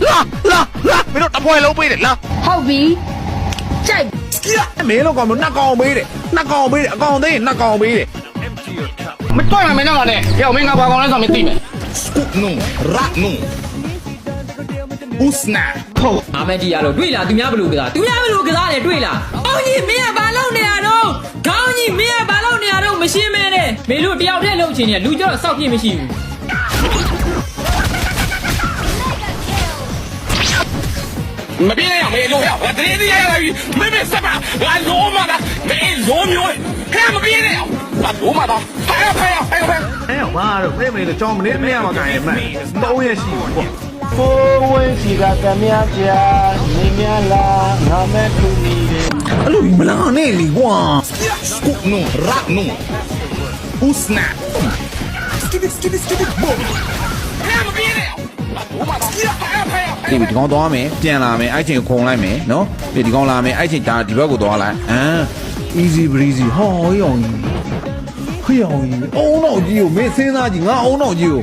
လာမင်းတို့တပွဲလုံးပေးတယ်လာ ဟုတ်ပြီကြိုက် မင်းတို့ကောင်မနှစ်ကောင်ပေးတယ်နှစ်ကောင်ပေးတယ်အကောင်သေးနှစ်ကောင်ပေးတယ် မတော်ရမင်းတော့နဲ့ရောက်မင်းငါဘာကောင်လဲဆိုမသိမယ် နုရာနုဥစနာ ဟုတ် အာမတီရလို့တွေ့လားသူများဘလို့ကစားသူများဘလို့ကစားတယ်တွေ့လားအောင်းကြီးမင်းကဘာလုပ်နေရတော့ခေါင်းကြီးမင်းကဘာလုပ်နေရတော့မရှင်းမဲနဲ့မင်းတို့တယောက်တည်းလှုပ်ချင်နေလူကြတော့စောက်ပြည့်မရှိဘူး မပြေးရအောင်မေးလို့ရတရေတရေရပြီမင်းမစပါငါလုံးမတာမင်းလုံးမျိုးခဲမပြေးရအောင်ငါလုံးမတာဖယားဖယားဖယားဖယားအဲ့ဘာတော့ပြေးမလို့ကြောင်းမနေမရမှာကြရင်မှ3ရက်ရှိပြီပေါ့ ဖိုးဝင်းစီကကမြားပြနေမြလာငါမဲ့သူနေတယ် အဲ့လိုမလာနဲ့လीကွာနုရာနုဥစနာစကစ်ဘောခဲမပြေးရအောင်လုံးမတာဖယားဖယားဖယား ဒီကောင်သွားမယ်ပြန်လာမယ်အဲ့ချိန်ခုံလိုက်မယ်နော်ဒီကောင်လာမယ်အဲ့ချိန်ဒါဒီဘက်ကိုသွားလိုက်easy breezy ဟောရောင်ကြီးခရောင်ကြီးအုံတော့ကြီးကိုမင်းစဉ်းစားကြည့်ငါအုံတော့ကြီးကို